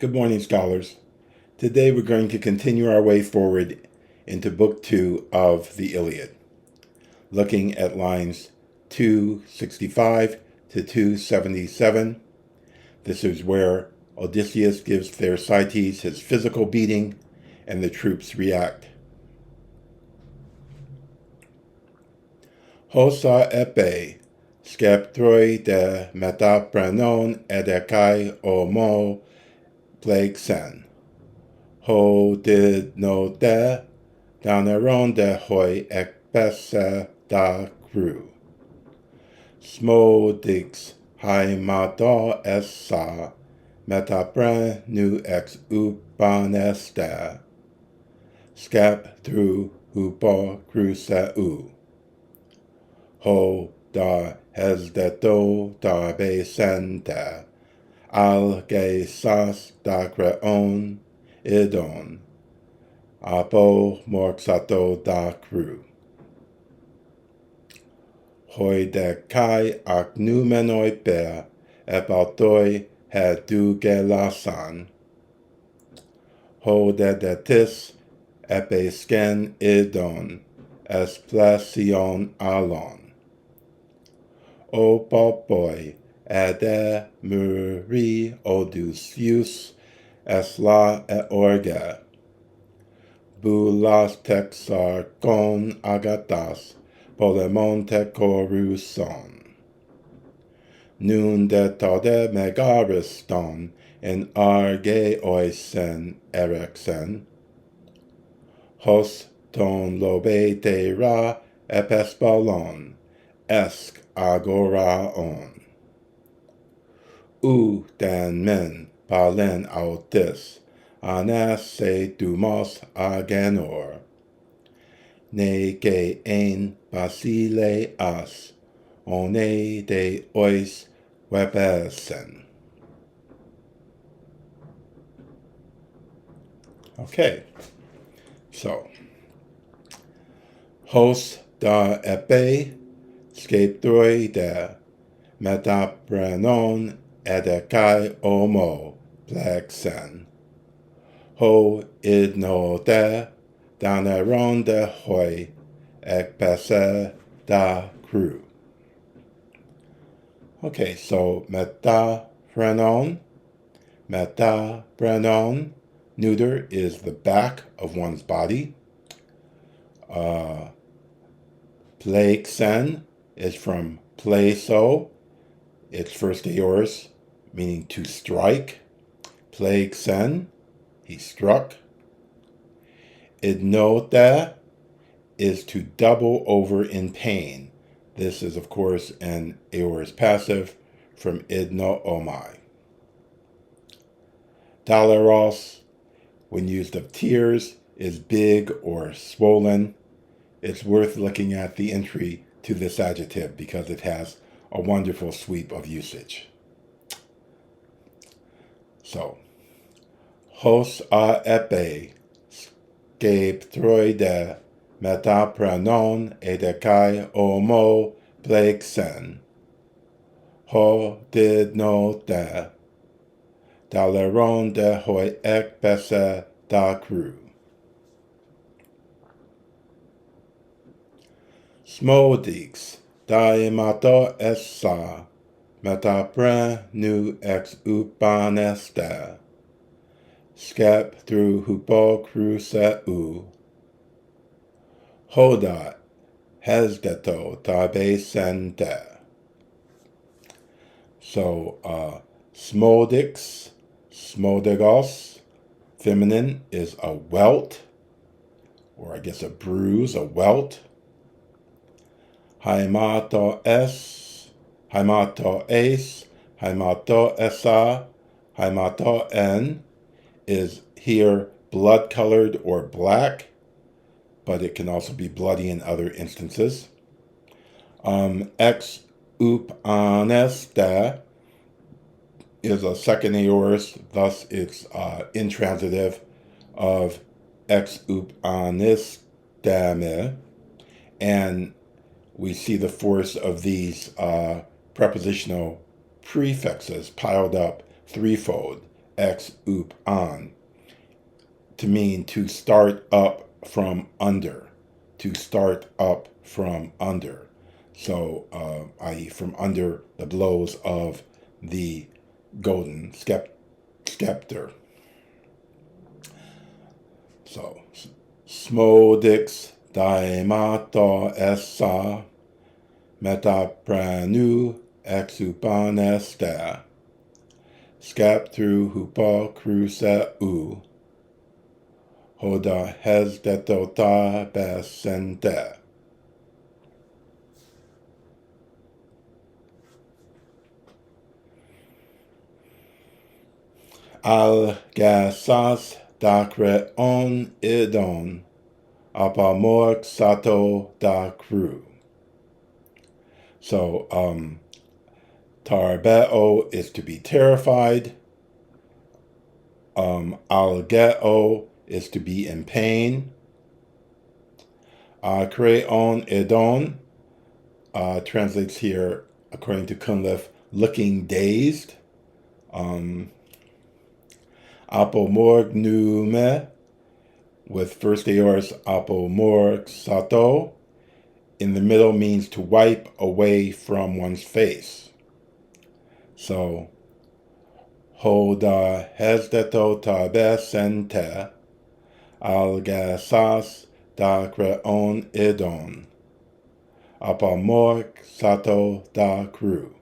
Good morning, scholars. Today we're going to continue our way forward into Book 2 of the Iliad, looking at lines 265 to 277. This is where Odysseus gives Thersites his physical beating and the troops react. Hosa epe, skeptroi de metapranon edekai omo plexen. Ho did no de daneron de hoi ekpese da cru. Smodix haimato essa metapren nu ex ubanesta. Scap through hupo cruceu. Ho da hesdeto da besente. Alge sas da creon idon. Apo morxato da cru. Hoi de kai aknumenoi per epautoi he du gelasan. Ho de detis epesken idon esplasion alon. O popoi ade muri Odysseus esla orge. Bulas texar con agatas polemon tecoruson. Nun de tode megariston in arge oisen erexen. Hos ton lobe te ra epespalon esc agoraon. U dan men palen autis anas se dumos agenor. Ne ge ein basile as, one de ois webesen. Okay, so hos da epe skeptroi de metaprenon edekai omo plexen. Ho idno de daneron de hoi ekpese da cru. Okay, so metaprenon, neuter is the back of one's body. Plexen is from pleso, its first aorist, meaning to strike. Plexen, he struck. Idnote is to double over in pain. This is, of course, an aorist passive from idno omai. Daleros, when used of tears, is big or swollen. It's worth looking at the entry to this adjective because it has a wonderful sweep of usage. So, hos a epe, skeptroi metapranon edekai omo plexen. Ho did no de daleron de hoi ekpese da cru. Smodix daimato essa metapren nu ex ubaneste. Skep through hupo cruceu. Hoda hesdeto tabe sente. So, smodix, smodegos, feminine, is a welt, or I guess a bruise, a welt. Haimato es, haimato es, haimato essa, haimato en is here blood-colored or black, but it can also be bloody in other instances. Ex up anesta is a second aorist, thus it's intransitive of ex up anistame, and we see the force of these prepositional prefixes piled up threefold. ex up an, to mean to start up from under, to start up from under. So, i.e., from under the blows of the golden scepter. So, smodix daimato essa metapranu exupanesta scaptru hupa cruce u hoda hesdetota basente. Algasas dacre on idon apamorx sato da cru. So, tarbeo is to be terrified. Algeo is to be in pain. Creon idon translates here, according to Cunliffe, looking dazed. Apomorgnume, with first aorist apomorxato, in the middle means to wipe away from one's face. So, hoda hesdeto tabesente algasas da creon idon apomorxato da cru.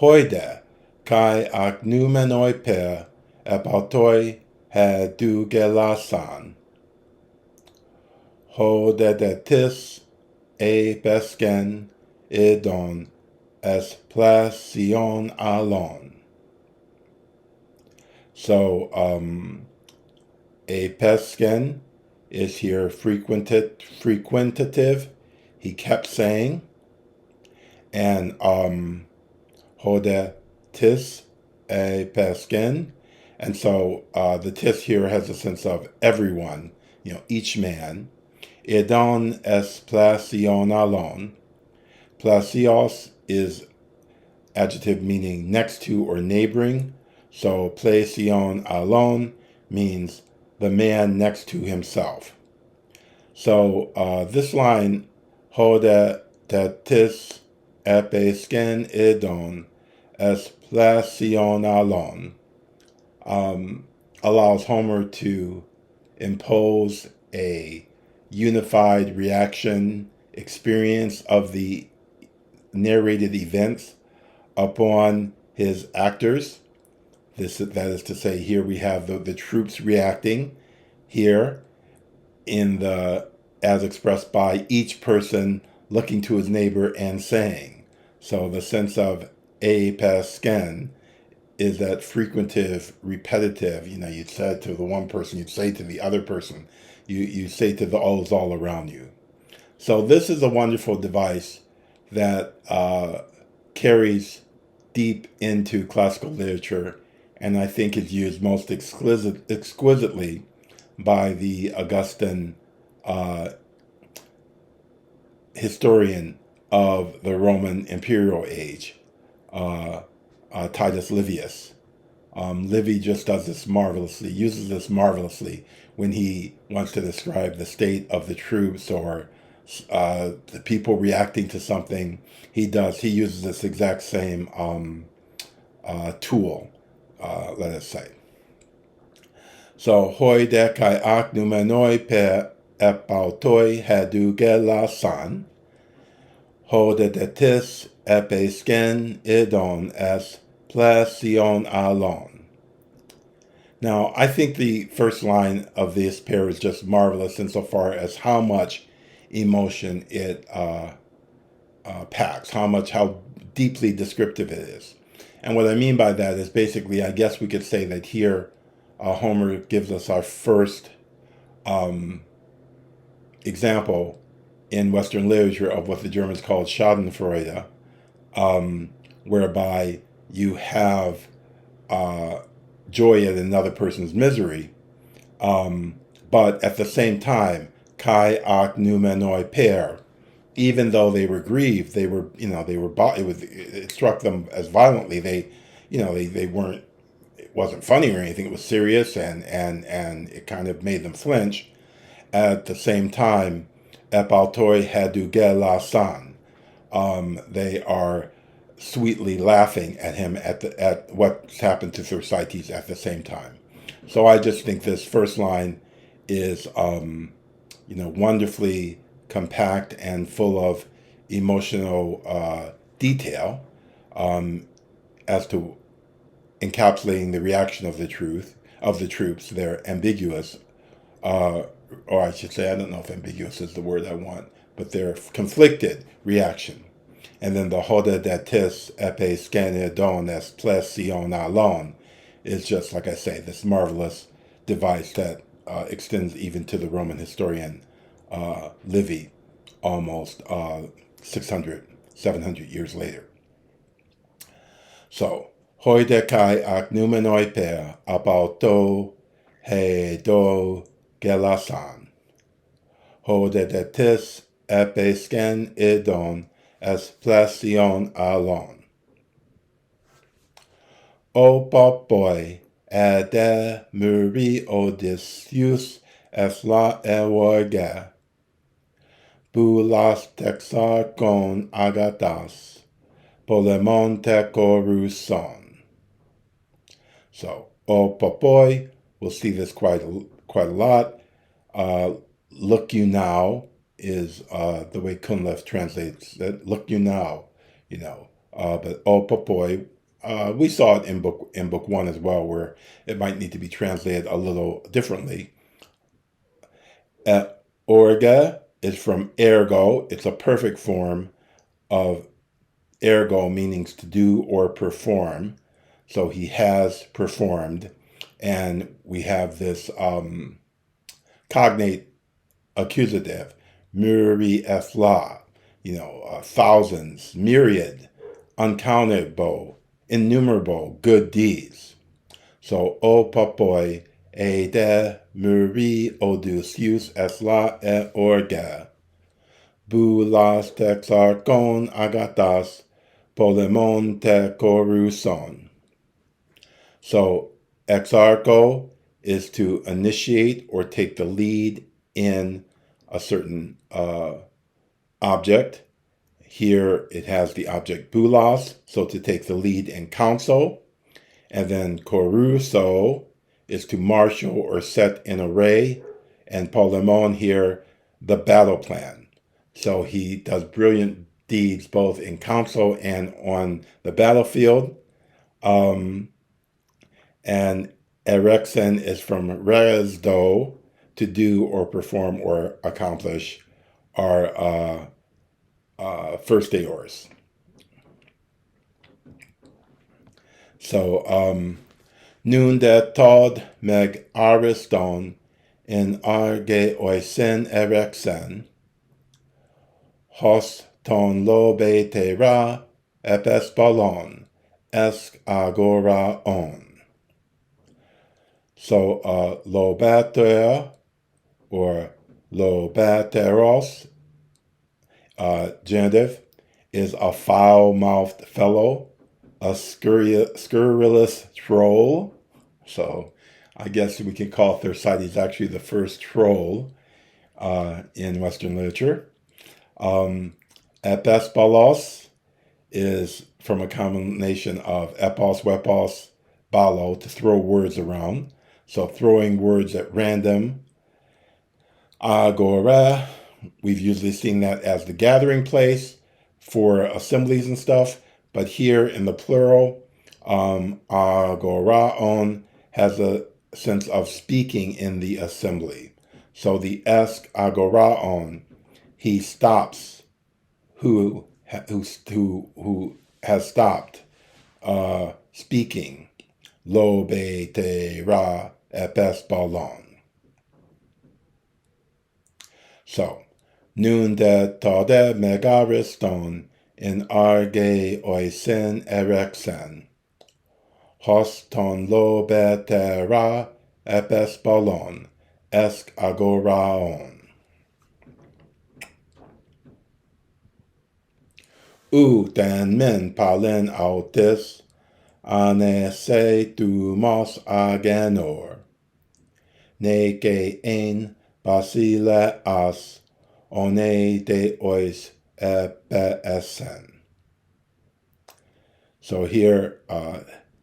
Hoide, kai agnumenoi per epautoi hedugelasan. Hodedetis e pesken idon esplasion alon. So, a pesken is here frequentative. He kept saying, and hode tis a pesken, and so the tis here has a sense of everyone, each man. Idon es placion alon. Placios is adjective meaning next to or neighboring. So placion alon means the man next to himself. So this line, hode tis epesken idon es placion alon, allows Homer to impose a unified reaction experience of the narrated events upon his actors. That is to say, here we have the troops reacting here as expressed by each person looking to his neighbor and saying. So the sense of e pesken is that frequentive, repetitive. You said to the one person, you'd say to the other person, you say to those all around you. So this is a wonderful device that carries deep into classical literature, and I think is used most exquisitely by the Augustan historian of the Roman imperial age, Titus Livius. Livy just uses this marvelously when he wants to describe the state of the troops or the people reacting to something. He uses this exact same tool, let us say. So, hoi dekai ak numenoi per epautoi hedugelasan, hodedetis epesken idon es placion alon. Now, I think the first line of this pair is just marvelous insofar as how much emotion it packs, how deeply descriptive it is. And what I mean by that is basically, I guess we could say that here Homer gives us our first example in Western literature of what the Germans called Schadenfreude, whereby you have joy at another person's misery, but at the same time, kai ak numenoi per, even though they were grieved, it struck them as violently. They weren't, it wasn't funny or anything. It was serious, and it kind of made them flinch. At the same time, epaltoi hadu gelasan. They are sweetly laughing at him at what's happened to Thersites at the same time. So I just think this first line is wonderfully compact and full of emotional detail as to encapsulating the reaction of the troops. They're ambiguous, or I should say, I don't know if ambiguous is the word I want, but their conflicted reaction. And then the hoda datis epe scanidon es plesion alon is just, like I say, this marvelous device that extends even to the Roman historian Livy almost 600, 700 years later. So, hoidekai ak numenoi per apauto he do gelasan. Hodedetis epesken idon as plesion alon. O popoi ade muri Odysseus es la eorga. Boulas texarchon agatas, polemon tecoruson. So, O popoi, we'll see this quite a lot. Look you now is the way Cunliffe translates it. Look you now, but O popoi, we saw it in book one as well, where it might need to be translated a little differently. Orga is from ergo. It's a perfect form of ergo, meaning to do or perform. So he has performed, and we have this cognate accusative, muri efla, thousands, myriad, uncountable, innumerable good deeds. So o popoi e de muri Odysseus esla e orga, boulas texarchon agatas, polemon te coruson. So exarcho is to initiate or take the lead in a certain object. Here it has the object boulos, so to take the lead in council. And then coruso is to marshal or set in array. And polemon here, the battle plan. So he does brilliant deeds both in council and on the battlefield. And erexen is from resdo, to do or perform or accomplish, our first aors. So, nun de tod meg ariston in arge oisen erexen, hos ton lobe te ra epes balon, esk agora on. So, lobater or lobateros, genitive, is a foul-mouthed fellow, a scurrilous troll. So I guess we can call Thersites actually the first troll in Western literature. Epesbalos is from a combination of epos, wepos, balo, to throw words around. So throwing words at random. Agora, we've usually seen that as the gathering place for assemblies and stuff. But here in the plural, agoraon has a sense of speaking in the assembly. So the esk agoraon, he stops who has stopped speaking. Lo be te ra epes balon. So, nun de tode megariston in arge oisen erexen, hos ton lo be te ra epes balon, esk agoraon. Uten men palen autis, ane se tumos agenor. Neke ein basile as, one de ois ebesen. So here,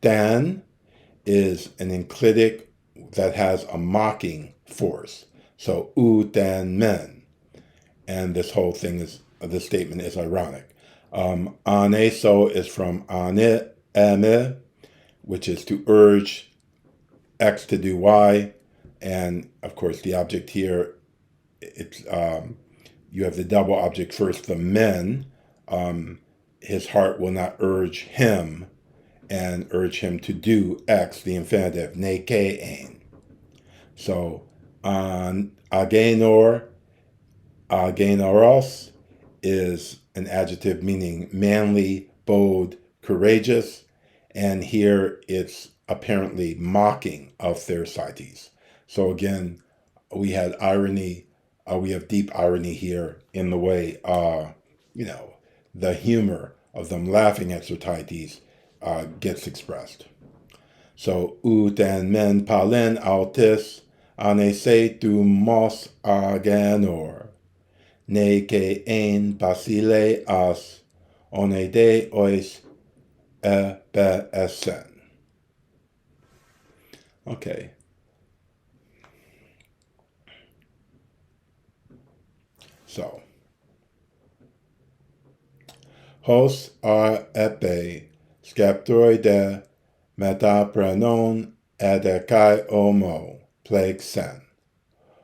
Dan is an enclitic that has a mocking force. So uten men. And this whole thing is, this statement is ironic. Aneso is from ane, eme, which is to urge X to do Y. And of course, the object here, it's you have the double object first, the men. His heart will not urge him and urge him to do X, the infinitive, nekein. So, agenor, agenoros is an adjective meaning manly, bold, courageous, and here it's apparently mocking of Thersites. So again, we had irony, we have deep irony here in the way, the humor of them laughing at Thersites gets expressed. So, uten men palen autis, anese tu mos agenor. Ne ke ein basile as, one de ois ebesen. Okay. So, hos a epe, skeptoi de metaprenon edekai homo, plague sen.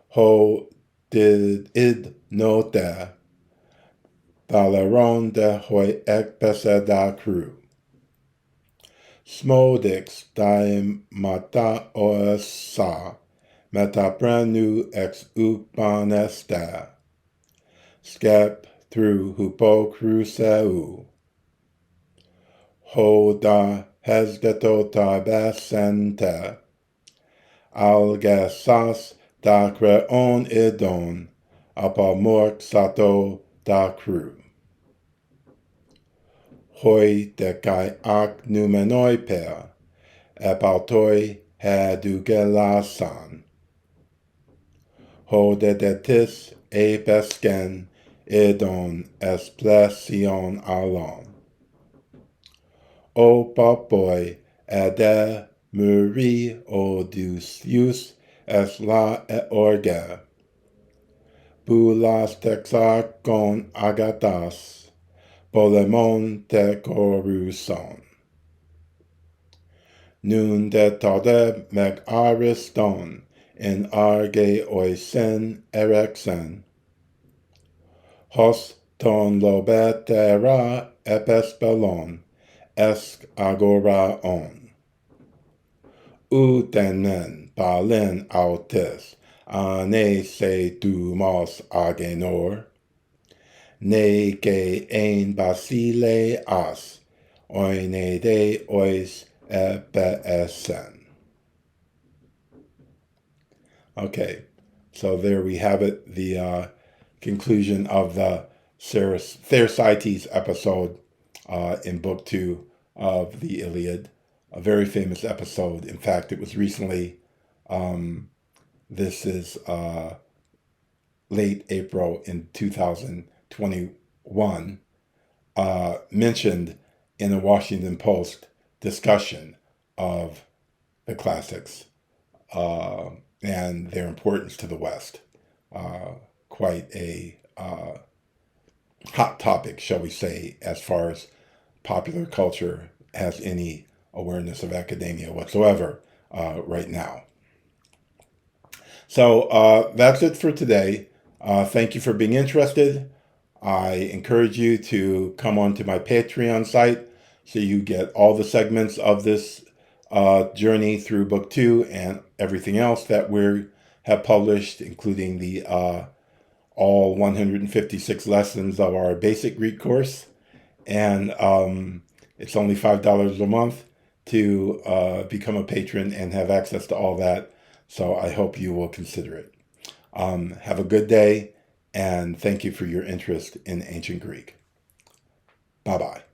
Ho did id note, Valeron de hoi ekpese da cru. Smodix daimata oesa, metaprenu ex upanesta. Skep through hupo cruseu. Ho da hesdetota basente. Algesas da creon idon, apamork sato da cru. Hoi de kai ak numenoi per, epautoi hadugelasan. Ho de detis e besken idon esplesion alon. O papoi ade muri Odysseus es la orge. Bulas texarchon agatas, polemon te coruson. Nun de taude meg ariston, in arge oisen erexen. Hos ton lobetera epespelon, esc agora on. Utenen palen autis, ane se tumos agenor. Ne ke ein basile as, oine de ois ebesen. Okay, so there we have it, the conclusion of the Thersites episode in Book 2 of the Iliad. A very famous episode. In fact, it was recently, this is late April in 2021, mentioned in a Washington Post discussion of the classics and their importance to the West. Quite a hot topic, shall we say, as far as popular culture has any awareness of academia whatsoever right now. So that's it for today. Thank you for being interested. I encourage you to come onto my Patreon site so you get all the segments of this journey through Book 2 and everything else that we have published, including the all 156 lessons of our basic Greek course. And it's only $5 a month to become a patron and have access to all that. So I hope you will consider it. Have a good day, and thank you for your interest in ancient Greek. Bye-bye.